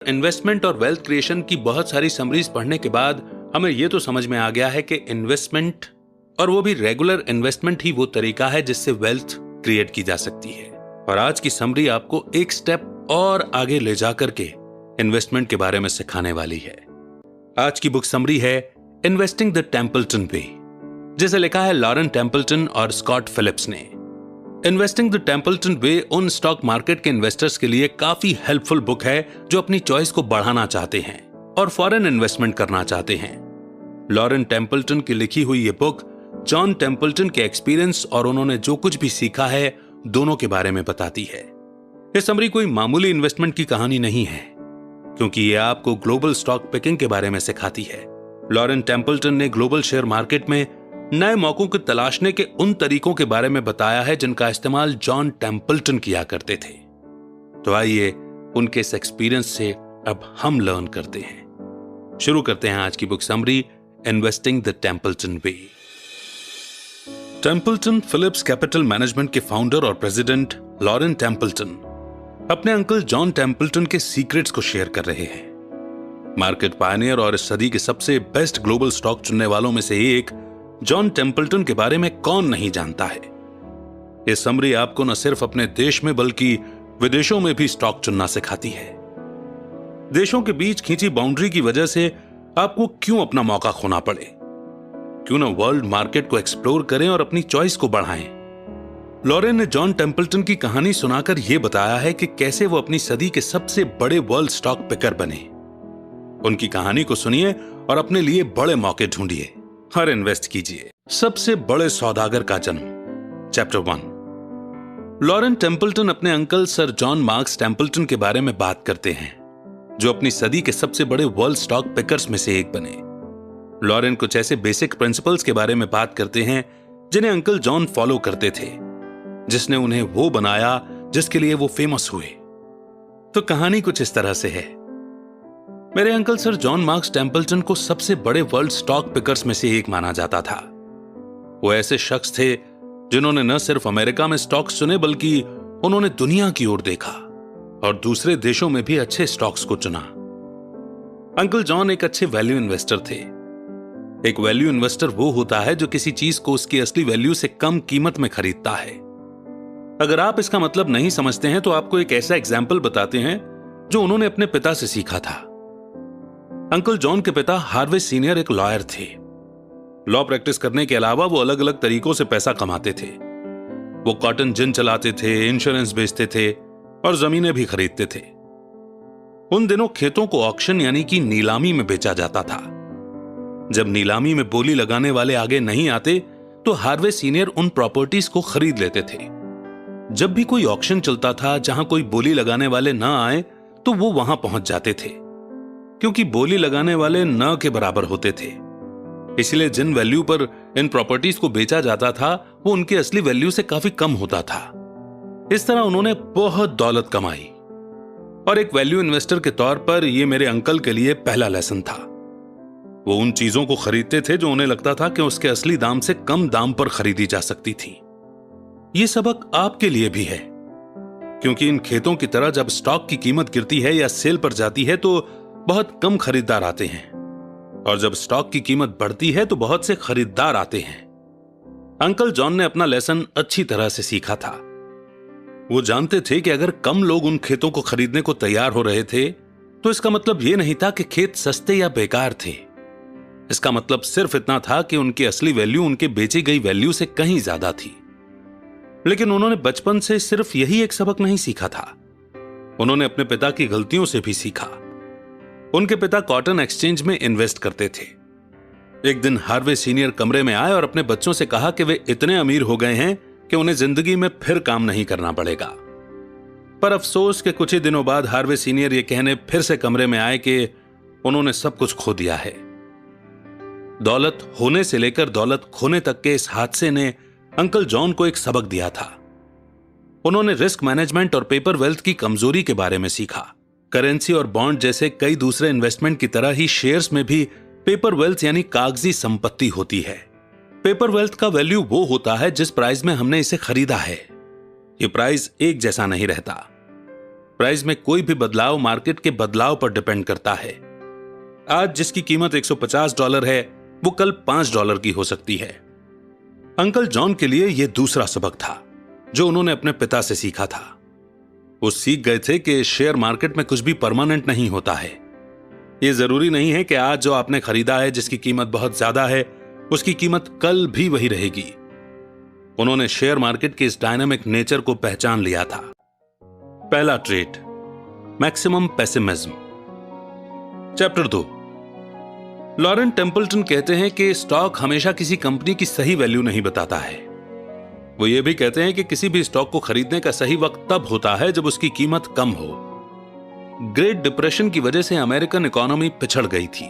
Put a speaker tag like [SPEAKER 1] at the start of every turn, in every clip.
[SPEAKER 1] Investment और wealth creation की बहुत सारी समरीज पढ़ने के बाद हमें यह तो समझ में आ गया है कि इन्वेस्टमेंट, और वो भी रेगुलर इन्वेस्टमेंट, ही वो तरीका है जिससे वेल्थ क्रिएट की जा सकती है। और आज की समरी आपको एक स्टेप और आगे ले जाकर के इन्वेस्टमेंट के बारे में सिखाने वाली है। आज की बुक समरी है इन्वेस्टिंग द टेम्पल्टन वे, जिसे लिखा है लॉरेन टेम्पल्टन और स्कॉट फिलिप्स ने। इन्वेस्टिंग द टेम्पल्टन वे उन स्टॉक मार्केट के इन्वेस्टर्स के लिए काफी हेल्पफुल बुक है जो अपनी चॉइस को बढ़ाना चाहते हैं और फॉरेन इन्वेस्टमेंट करना चाहते हैं। लॉरेन टेम्पल्टन की लिखी हुई ये बुक जॉन टेम्पल्टन के एक्सपीरियंस और उन्होंने जो कुछ भी सीखा है दोनों के बारे में बताती है। ये समरी कोई मामूली इन्वेस्टमेंट की कहानी नहीं है, क्योंकि ये आपको ग्लोबल स्टॉक पिकिंग के बारे में सिखाती है। लॉरेन टेम्पल्टन ने ग्लोबल शेयर मार्केट में नए मौकों को तलाशने के उन तरीकों के बारे में बताया है जिनका इस्तेमाल जॉन टेम्पल्टन किया करते थे। तो आइए उनके इस एक्सपीरियंस से अब हम लर्न करते हैं। शुरू करते हैं आज की book summary investing the Templeton way. Templeton Phillips capital management के फाउंडर और प्रेसिडेंट लॉरेन टेम्पल्टन अपने अंकल जॉन टेम्पल्टन के सीक्रेट्स को शेयर कर रहे हैं। मार्केट पायनियर और इस सदी के सबसे बेस्ट ग्लोबल स्टॉक चुनने वालों में से एक जॉन टेम्पल्टन के बारे में कौन नहीं जानता है। यह समरी आपको न सिर्फ अपने देश में बल्कि विदेशों में भी स्टॉक चुनना सिखाती है। देशों के बीच खींची बाउंड्री की वजह से आपको क्यों अपना मौका खोना पड़े, क्यों न वर्ल्ड मार्केट को एक्सप्लोर करें और अपनी चॉइस को बढ़ाएं। लॉरेन ने जॉन टेम्पल्टन की कहानी सुनाकर यह बताया है कि कैसे वो अपनी सदी के सबसे बड़े वर्ल्ड स्टॉक पिकर बने। उनकी कहानी को सुनिए और अपने लिए बड़े मौके ढूंढिए और इन्वेस्ट कीजिए। सबसे बड़े सौदागर का जन्म, चैप्टर 1। लॉरेन टेम्पल्टन अपने uncle sir John marks Templeton के बारे में बात करते हैं, जो अपनी सदी के सबसे बड़े वर्ल्ड स्टॉक पिकर्स में से एक बने। लॉरेन कुछ ऐसे बेसिक प्रिंसिपल्स के बारे में बात करते हैं जिन्हें अंकल जॉन फॉलो करते थे, जिसने उन्हें वो बनाया जिसके लिए वो फेमस हुए। तो कहानी कुछ इस तरह से है। मेरे uncle sir John marks Templeton को सबसे बड़े वर्ल्ड स्टॉक पिकर्स में से एक माना जाता था। वो ऐसे शख्स थे जिन्होंने न सिर्फ अमेरिका में स्टॉक्स चुने बल्कि उन्होंने दुनिया की ओर देखा और दूसरे देशों में भी अच्छे स्टॉक्स को चुना। अंकल जॉन एक अच्छे वैल्यू इन्वेस्टर थे। एक वैल्यू इन्वेस्टर वो होता है जो किसी चीज को उसकी असली वैल्यू से कम कीमत में खरीदता है। अगर आप इसका मतलब नहीं समझते हैं तो आपको एक ऐसा एग्जाम्पल बताते हैं जो उन्होंने अपने पिता से सीखा था। अंकल जॉन के पिता हार्वे सीनियर एक लॉयर थे। लॉ प्रैक्टिस करने के अलावा वो अलग अलग तरीकों से पैसा कमाते थे। वो कॉटन जिन चलाते थे, इंश्योरेंस बेचते थे और जमीनें भी खरीदते थे। उन दिनों खेतों को ऑक्शन यानी कि नीलामी में बेचा जाता था। जब नीलामी में बोली लगाने वाले आगे नहीं आते तो हार्वे सीनियर उन प्रॉपर्टीज को खरीद लेते थे। जब भी कोई ऑक्शन चलता था जहां कोई बोली लगाने वाले न आए तो वो वहां पहुंच जाते थे, क्योंकि बोली लगाने वाले न के बराबर होते थे। इसलिए जिन वैल्यू पर इन प्रॉपर्टीज को बेचा जाता था वो उनकी असली वैल्यू से काफी कम होता था। इस तरह उन्होंने बहुत दौलत कमाई और एक वैल्यू इन्वेस्टर के तौर पर यह मेरे अंकल के लिए पहला लेसन था। वो उन चीजों को खरीदते थे जो उन्हें लगता था कि उसके असली दाम से कम दाम पर खरीदी जा सकती थी। यह सबक आपके लिए भी है, क्योंकि इन खेतों की तरह जब स्टॉक की कीमत गिरती है या सेल पर जाती है तो बहुत कम खरीदार आते हैं, और जब स्टॉक की कीमत बढ़ती है तो बहुत से खरीदार आते हैं। अंकल जॉन ने अपना लेसन अच्छी तरह से सीखा था। वो जानते थे कि अगर कम लोग उन खेतों को खरीदने को तैयार हो रहे थे तो इसका मतलब यह नहीं था कि खेत सस्ते या बेकार थे। इसका मतलब सिर्फ इतना था कि उनकी असली वैल्यू उनके बेची गई वैल्यू से कहीं ज्यादा थी। लेकिन उन्होंने बचपन से सिर्फ यही एक सबक नहीं सीखा था, उन्होंने अपने पिता की गलतियों से भी सीखा। उनके पिता कॉटन एक्सचेंज में इन्वेस्ट करते थे। एक दिन हार्वे सीनियर कमरे में आए और अपने बच्चों से कहा कि वे इतने अमीर हो गए हैं कि उन्हें जिंदगी में फिर काम नहीं करना पड़ेगा। पर अफसोस के कुछ ही दिनों बाद हार्वे सीनियर ये कहने फिर से कमरे में आए कि उन्होंने सब कुछ खो दिया है। दौलत होने से लेकर दौलत खोने तक के इस हादसे ने अंकल जॉन को एक सबक दिया था। उन्होंने रिस्क मैनेजमेंट और पेपर वेल्थ की कमजोरी के बारे में सीखा। करेंसी और बॉन्ड जैसे कई दूसरे इन्वेस्टमेंट की तरह ही शेयर्स में भी पेपर वेल्थ यानी कागजी संपत्ति होती है। पेपर वेल्थ का वैल्यू वो होता है जिस प्राइस में हमने इसे खरीदा है। ये प्राइस एक जैसा नहीं रहता। प्राइस में कोई भी बदलाव मार्केट के बदलाव पर डिपेंड करता है। आज जिसकी कीमत $150 है वो कल $5 की हो सकती है। अंकल जॉन के लिए यह दूसरा सबक था जो उन्होंने अपने पिता से सीखा था। वो सीख गए थे कि शेयर मार्केट में कुछ भी परमानेंट नहीं होता है। यह जरूरी नहीं है कि आज जो आपने खरीदा है जिसकी कीमत बहुत ज्यादा है उसकी कीमत कल भी वही रहेगी। उन्होंने शेयर मार्केट के इस डायनामिक नेचर को पहचान लिया था। पहला trade, maximum pessimism. Chapter 2। Lauren Templeton कहते हैं कि स्टॉक हमेशा किसी कंपनी की सही वैल्यू नहीं बताता है। वो ये भी कहते हैं कि किसी भी स्टॉक को खरीदने का सही वक्त तब होता है जब उसकी कीमत कम हो। ग्रेट डिप्रेशन की वजह से अमेरिकन इकोनॉमी पिछड़ गई थी।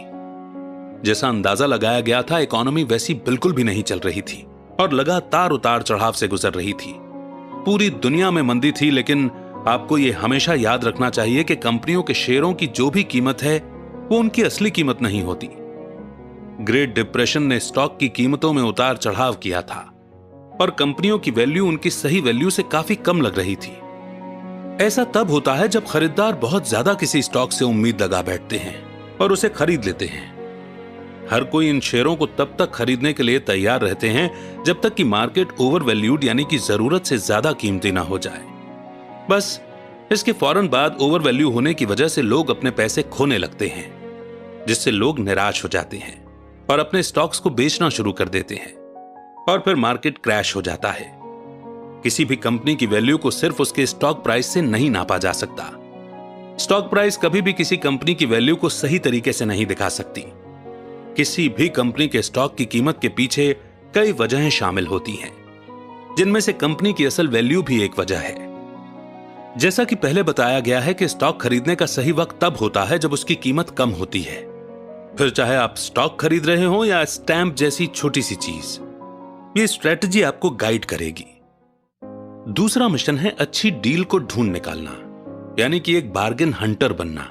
[SPEAKER 1] जैसा अंदाजा लगाया गया था, इकोनॉमी वैसी बिल्कुल भी नहीं चल रही थी और लगातार उतार चढ़ाव से गुजर रही थी। पूरी दुनिया में मंदी थी, लेकिन आपको यह हमेशा याद रखना चाहिए कि कंपनियों के शेयरों की जो भी कीमत है वो उनकी असली कीमत नहीं होती। ग्रेट डिप्रेशन ने स्टॉक की कीमतों में उतार चढ़ाव किया था और कंपनियों की वैल्यू उनकी सही वैल्यू से काफी कम लग रही थी। ऐसा तब होता है जब खरीदार बहुत ज्यादा किसी स्टॉक से उम्मीद लगा बैठते हैं और उसे खरीद लेते हैं। हर कोई इन शेयरों को तब तक खरीदने के लिए तैयार रहते हैं जब तक कि मार्केट ओवर वैल्यूड यानी कि जरूरत से ज्यादा कीमती ना हो जाए। बस इसके फौरन बाद ओवर वैल्यू होने की वजह से लोग अपने पैसे खोने लगते हैं, जिससे लोग निराश हो जाते हैं और अपने स्टॉक्स को बेचना शुरू कर देते हैं और फिर मार्केट क्रैश हो जाता है। किसी भी कंपनी की वैल्यू को सिर्फ उसके स्टॉक प्राइस से नहीं नापा जा सकता। स्टॉक प्राइस कभी भी किसी कंपनी की वैल्यू को सही तरीके से नहीं दिखा सकती। किसी भी कंपनी के स्टॉक की कीमत के पीछे कई वजहें शामिल होती हैं, जिनमें से कंपनी की असल वैल्यू भी एक वजह है। जैसा कि पहले बताया गया है कि स्टॉक खरीदने का सही वक्त तब होता है जब उसकी कीमत कम होती है, फिर चाहे आप स्टॉक खरीद रहे हो या स्टैंप जैसी छोटी सी चीज। ये स्ट्रेटजी आपको गाइड करेगी। दूसरा मिशन है अच्छी डील को ढूंढ निकालना, यानी कि एक बार्गेन हंटर बनना।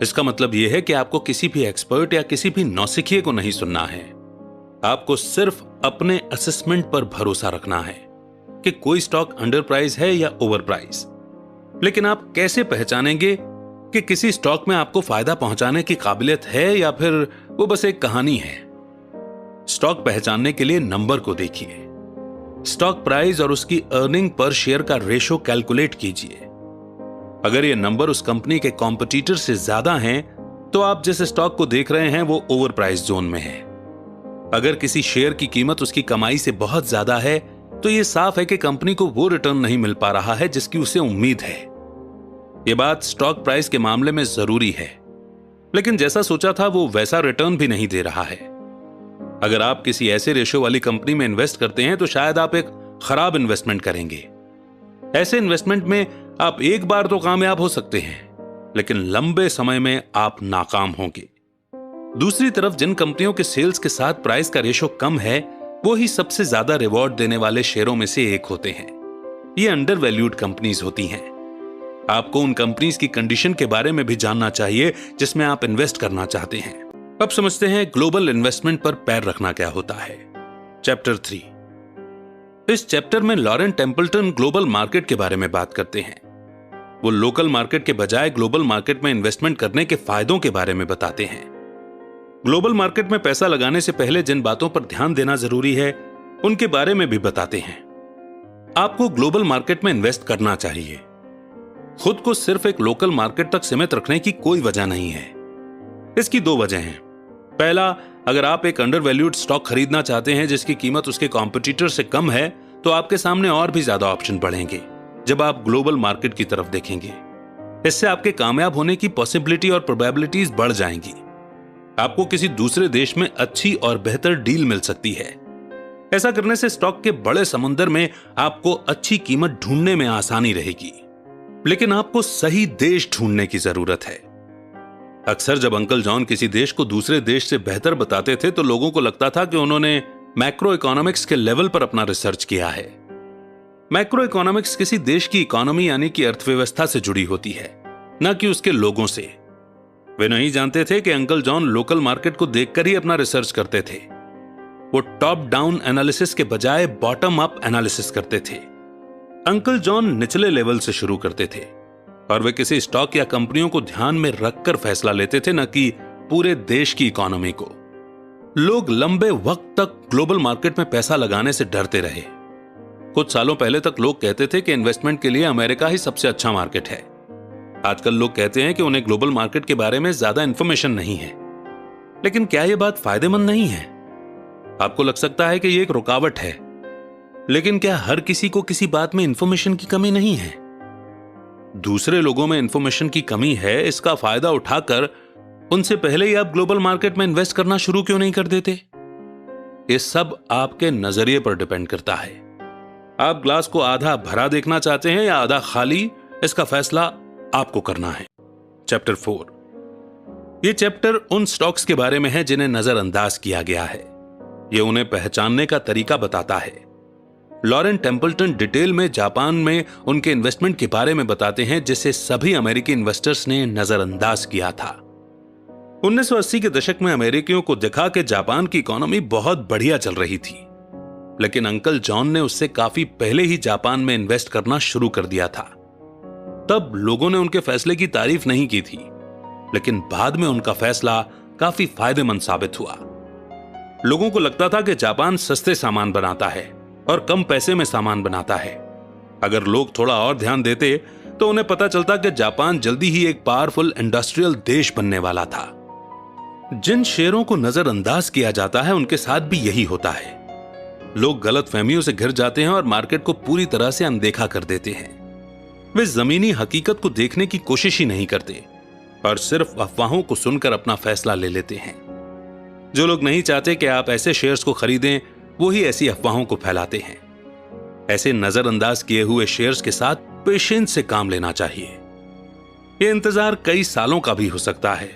[SPEAKER 1] इसका मतलब यह है कि आपको किसी भी एक्सपर्ट या किसी भी नौसिखिए को नहीं सुनना है। आपको सिर्फ अपने असेसमेंट पर भरोसा रखना है कि कोई स्टॉक अंडर प्राइस है या ओवर प्राइस। लेकिन आप कैसे पहचानेंगे कि किसी स्टॉक में आपको फायदा पहुंचाने की काबिलियत है या फिर वो बस एक कहानी है? स्टॉक पहचानने के लिए नंबर को देखिए। स्टॉक प्राइस और उसकी अर्निंग पर शेयर का रेशो कैलकुलेट कीजिए। अगर ये नंबर उस कंपनी के कॉम्पिटिटर से ज्यादा हैं, तो आप जिस स्टॉक को देख रहे हैं वो ओवर प्राइस जोन में है। अगर किसी शेयर की कीमत उसकी कमाई से बहुत ज्यादा है, तो यह साफ है कि कंपनी को वो रिटर्न नहीं मिल पा रहा है जिसकी उसे उम्मीद है। यह बात स्टॉक प्राइस के मामले में जरूरी है, लेकिन जैसा सोचा था वो वैसा रिटर्न भी नहीं दे रहा है। अगर आप किसी ऐसे रेशो वाली कंपनी में इन्वेस्ट करते हैं तो शायद आप एक खराब इन्वेस्टमेंट करेंगे। ऐसे इन्वेस्टमेंट में आप एक बार तो कामयाब हो सकते हैं, लेकिन लंबे समय में आप नाकाम होंगे। दूसरी तरफ जिन कंपनियों के सेल्स के साथ प्राइस का रेशो कम है, वो ही सबसे ज्यादा रिवॉर्ड देने वाले शेयरों में से एक होते हैं। ये अंडर वैल्यूड कंपनीज होती हैं। आपको उन कंपनीज की कंडीशन के बारे में भी जानना चाहिए जिसमें आप इन्वेस्ट करना चाहते हैं। अब समझते हैं ग्लोबल इन्वेस्टमेंट पर पैर रखना क्या होता है। चैप्टर 3। इस चैप्टर में लॉरेन टेम्पल्टन ग्लोबल मार्केट के बारे में बात करते हैं। वो लोकल मार्केट के बजाय ग्लोबल मार्केट में इन्वेस्टमेंट करने के फायदों के बारे में बताते हैं। ग्लोबल मार्केट में पैसा लगाने से पहले जिन बातों पर ध्यान देना जरूरी है उनके बारे में भी बताते हैं। आपको ग्लोबल मार्केट में इन्वेस्ट करना चाहिए। खुद को सिर्फ एक लोकल मार्केट तक सीमित रखने की कोई वजह नहीं है। इसकी दो वजह हैं। पहला, अगर आप एक अंडर वैल्यूड स्टॉक खरीदना चाहते हैं जिसकी कीमत उसके कॉम्पिटिटर से कम है, तो आपके सामने और भी ज्यादा ऑप्शन बढ़ेंगे जब आप ग्लोबल मार्केट की तरफ देखेंगे। इससे आपके कामयाब होने की पॉसिबिलिटी और प्रोबेबिलिटीज बढ़ जाएंगी। आपको किसी दूसरे देश में अच्छी और बेहतर डील मिल सकती है। ऐसा करने से स्टॉक के बड़े समुद्र में आपको अच्छी कीमत ढूंढने में आसानी रहेगी, लेकिन आपको सही देश ढूंढने की जरूरत है। अक्सर जब अंकल जॉन किसी देश को दूसरे देश से बेहतर बताते थे तो लोगों को लगता था कि उन्होंने मैक्रो इकोनॉमिक्स के लेवल पर अपना रिसर्च किया है। मैक्रो इकोनॉमिक्स किसी देश की इकोनॉमी यानी कि अर्थव्यवस्था से जुड़ी होती है, न कि उसके लोगों से। वे नहीं जानते थे कि अंकल जॉन लोकल मार्केट को देखकर ही अपना रिसर्च करते थे। वो टॉप डाउन एनालिसिस के बजाय बॉटम अप एनालिसिस करते थे। अंकल जॉन निचले लेवल से शुरू करते थे और वे किसी स्टॉक या कंपनियों को ध्यान में रखकर फैसला लेते थे, न कि पूरे देश की इकोनॉमी को। लोग लंबे वक्त तक ग्लोबल मार्केट में पैसा लगाने से डरते रहे। कुछ सालों पहले तक लोग कहते थे कि इन्वेस्टमेंट के लिए अमेरिका ही सबसे अच्छा मार्केट है। आजकल लोग कहते हैं कि उन्हें ग्लोबल मार्केट के बारे में ज्यादा इंफॉर्मेशन नहीं है। लेकिन क्या यह बात फायदेमंद नहीं है? आपको लग सकता है कि यह एक रुकावट है, लेकिन क्या हर किसी को किसी बात में इंफॉर्मेशन की कमी नहीं है? दूसरे लोगों में इंफॉर्मेशन की कमी है, इसका फायदा उठाकर उनसे पहले ही आप ग्लोबल मार्केट में इन्वेस्ट करना शुरू क्यों नहीं कर देते? ये सब आपके नजरिए पर डिपेंड करता है। आप ग्लास को आधा भरा देखना चाहते हैं या आधा खाली, इसका फैसला आपको करना है। चैप्टर 4। यह चैप्टर उन स्टॉक्स के बारे में है जिन्हें नजरअंदाज किया गया है। यह उन्हें पहचानने का तरीका बताता है। लॉरेन टेम्पल्टन डिटेल में जापान में उनके इन्वेस्टमेंट के बारे में बताते हैं, जिसे सभी अमेरिकी इन्वेस्टर्स ने नजरअंदाज किया था। 1980 के दशक में अमेरिकियों को दिखा कि जापान की इकोनॉमी बहुत बढ़िया चल रही थी, लेकिन अंकल जॉन ने उससे काफी पहले ही जापान में इन्वेस्ट करना शुरू कर दिया था। तब लोगों ने उनके फैसले की तारीफ नहीं की थी, लेकिन बाद में उनका फैसला काफी फायदेमंद साबित हुआ। लोगों को लगता था कि जापान सस्ते सामान बनाता है और कम पैसे में सामान बनाता है। अगर लोग थोड़ा और ध्यान देते तो उन्हें पता चलता कि जापान जल्दी ही एक पावरफुल इंडस्ट्रियल देश बनने वाला था। जिन शेयरों को नजरअंदाज किया जाता है उनके साथ भी यही होता है। लोग गलतफहमियों से घिर जाते हैं और मार्केट को पूरी तरह से अनदेखा कर देते हैं। वे जमीनी हकीकत को देखने की कोशिश ही नहीं करते और सिर्फ अफवाहों को सुनकर अपना फैसला ले लेते हैं। जो लोग नहीं चाहते कि आप ऐसे शेयर्स को खरीदें, वो ही ऐसी अफवाहों को फैलाते हैं। ऐसे नजरअंदाज किए हुए शेयर्स के साथ पेशेंस से काम लेना चाहिए। यह इंतजार कई सालों का भी हो सकता है।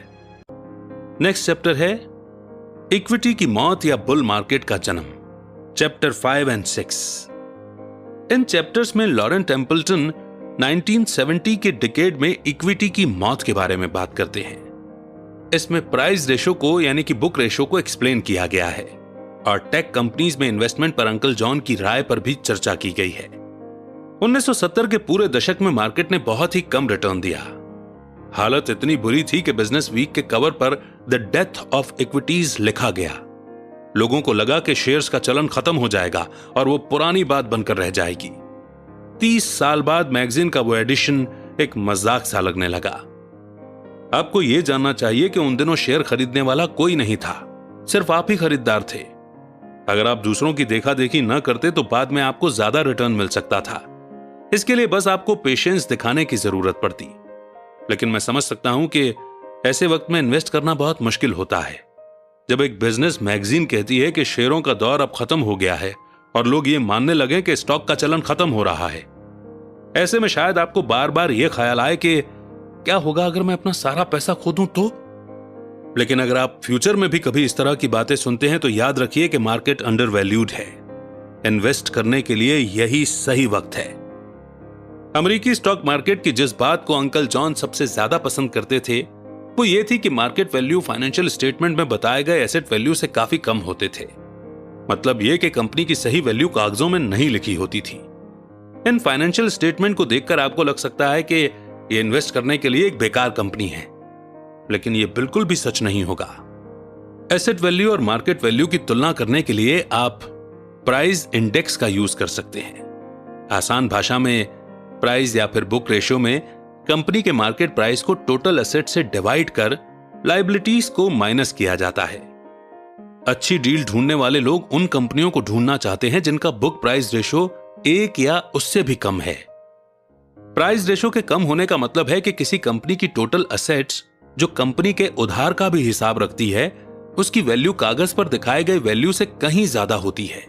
[SPEAKER 1] नेक्स्ट चैप्टर है इक्विटी की मौत या बुल मार्केट का जन्म। चैप्टर 5 और 6। इन चैप्टर्स में लॉरेन टेम्पल्टन 1970 के डिकेड में इक्विटी की मौत के बारे में बात करते हैं। इसमें प्राइस रेशो को यानी कि बुक रेशो को एक्सप्लेन किया गया है और टेक कंपनीज में इन्वेस्टमेंट पर अंकल जॉन की राय पर भी चर्चा की गई है। 1970 के पूरे दशक में मार्केट ने बहुत ही कम रिटर्न दिया। हालत इतनी बुरी थी कि बिजनेस वीक के कवर पर द डेथ ऑफ इक्विटीज लिखा गया। लोगों को लगा कि शेयर्स का चलन खत्म हो जाएगा और वो पुरानी बात बनकर रह जाएगी। 30 साल बाद मैगजीन का वो एडिशन एक मजाक सा लगने लगा। आपको यह जानना चाहिए कि उन दिनों शेयर खरीदने वाला कोई नहीं था, सिर्फ आप ही खरीदार थे। अगर आप दूसरों की देखा देखी न करते तो बाद में आपको ज्यादा रिटर्न मिल सकता था। इसके लिए बस आपको पेशेंस दिखाने की जरूरत पड़ती। लेकिन मैं समझ सकता हूं कि ऐसे वक्त में इन्वेस्ट करना बहुत मुश्किल होता है, जब एक बिजनेस मैगजीन कहती है कि शेयरों का दौर अब खत्म हो गया है और लोग ये मानने लगे कि स्टॉक का चलन खत्म हो रहा है। ऐसे में शायद आपको बार बार यह ख्याल आए कि क्या होगा अगर मैं अपना सारा पैसा खो दूं तो? लेकिन अगर आप फ्यूचर में भी कभी इस तरह की बातें सुनते हैं तो याद रखिए कि मार्केट अंडर वैल्यूड है। इन्वेस्ट करने के लिए यही सही वक्त है। अमेरिकी स्टॉक मार्केट की जिस बात को अंकल जॉन सबसे ज्यादा पसंद करते थे वो ये थी कि मार्केट वैल्यू फाइनेंशियल स्टेटमेंट में बताए गए एसेट वैल्यू से काफी कम होते थे। मतलब यह कि कंपनी की सही वैल्यू कागजों में नहीं लिखी होती थी। इन फाइनेंशियल स्टेटमेंट को देखकर आपको लग सकता है कि यह इन्वेस्ट करने के लिए एक बेकार कंपनी है, लेकिन यह बिल्कुल भी सच नहीं होगा। एसेट वैल्यू और मार्केट वैल्यू की तुलना करने के लिए आप प्राइस इंडेक्स का यूज कर सकते हैं। आसान भाषा में प्राइस या फिर बुक रेशियो में कंपनी के मार्केट प्राइस को टोटल एसेट से डिवाइड कर लायबिलिटीज को माइनस किया जाता है। अच्छी डील ढूंढने वाले लोग उन कंपनियों को ढूंढना चाहते हैं जिनका बुक प्राइस रेशियो 1 या उससे भी कम है। प्राइस रेशियो के कम होने का मतलब है कि किसी कंपनी की टोटल एसेट्स जो कंपनी के उधार का भी हिसाब रखती है, उसकी वैल्यू कागज पर दिखाए गए वैल्यू से कहीं ज्यादा होती है।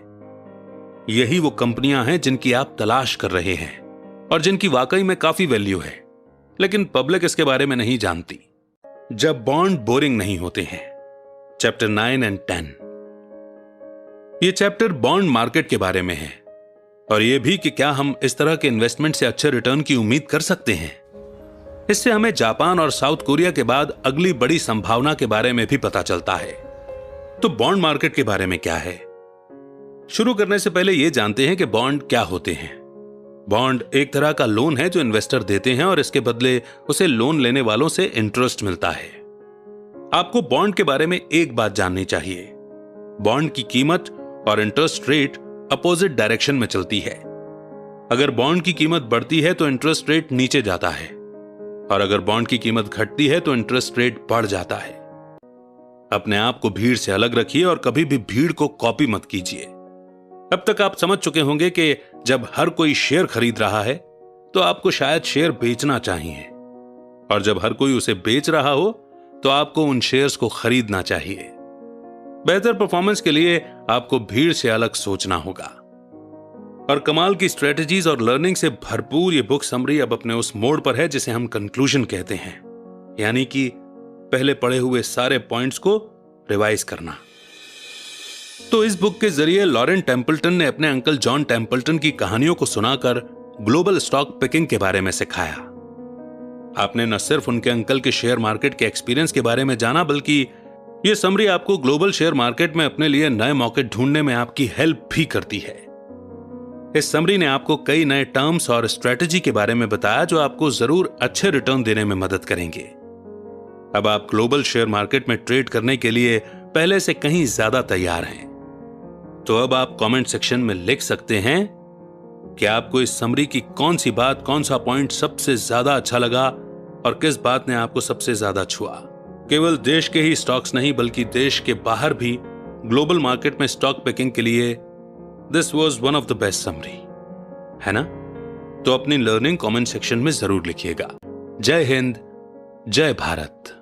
[SPEAKER 1] यही वो कंपनियां हैं जिनकी आप तलाश कर रहे हैं और जिनकी वाकई में काफी वैल्यू है, लेकिन पब्लिक इसके बारे में नहीं जानती। जब बॉन्ड बोरिंग नहीं होते हैं। चैप्टर 9 और 10। ये चैप्टर बॉन्ड मार्केट के बारे में है और यह भी कि क्या हम इस तरह के इन्वेस्टमेंट से अच्छे रिटर्न की उम्मीद कर सकते हैं। इससे हमें जापान और साउथ कोरिया के बाद अगली बड़ी संभावना के बारे में भी पता चलता है। तो बॉन्ड मार्केट के बारे में क्या है? शुरू करने से पहले यह जानते हैं कि बॉन्ड क्या होते हैं। बॉन्ड एक तरह का लोन है जो इन्वेस्टर देते हैं और इसके बदले उसे लोन लेने वालों से इंटरेस्ट मिलता है। आपको बॉन्ड के बारे में एक बात जाननी चाहिए, बॉन्ड की कीमत और इंटरेस्ट रेट अपोजिट डायरेक्शन में चलती है। अगर बॉन्ड की कीमत बढ़ती है तो इंटरेस्ट रेट नीचे जाता है, और अगर बॉन्ड की कीमत घटती है तो इंटरेस्ट रेट बढ़ जाता है। अपने आप को भीड़ से अलग रखिए और कभी भी भीड़ को कॉपी मत कीजिए। अब तक आप समझ चुके होंगे कि जब हर कोई शेयर खरीद रहा है तो आपको शायद शेयर बेचना चाहिए, और जब हर कोई उसे बेच रहा हो तो आपको उन शेयर्स को खरीदना चाहिए। बेहतर परफॉर्मेंस के लिए आपको भीड़ से अलग सोचना होगा। और कमाल की स्ट्रेटजीज और लर्निंग से भरपूर ये बुक समरी अब अपने उस मोड़ पर है जिसे हम कंक्लूजन कहते हैं, यानी कि पहले पढ़े हुए सारे पॉइंट्स को रिवाइज करना। तो इस बुक के जरिए लॉरेन टेम्पल्टन ने अपने अंकल जॉन टेम्पल्टन की कहानियों को सुनाकर ग्लोबल स्टॉक पिकिंग के बारे में सिखाया। आपने न सिर्फ उनके अंकल के शेयर मार्केट के एक्सपीरियंस के बारे में जाना, बल्कि यह समरी आपको ग्लोबल शेयर मार्केट में अपने लिए नए मौके ढूंढने में आपकी हेल्प भी करती है। इस समरी ने आपको कई नए टर्म्स और स्ट्रेटजी के बारे में बताया जो आपको जरूर अच्छे रिटर्न देने में मदद करेंगे। अब आप ग्लोबल शेयर मार्केट में ट्रेड करने के लिए पहले से कहीं ज्यादा तैयार हैं। तो अब आप कमेंट सेक्शन में लिख सकते हैं कि आपको इस समरी की कौन सी बात, कौन सा पॉइंट सबसे ज्यादा अच्छा लगा और किस बात ने आपको सबसे ज्यादा छुआ। केवल देश के ही स्टॉक्स नहीं बल्कि देश के बाहर भी ग्लोबल मार्केट में स्टॉक पिकिंग के लिए this was one of the best summary, है ना? तो अपनी लर्निंग कमेंट सेक्शन में जरूर लिखिएगा। जय हिंद, जय भारत।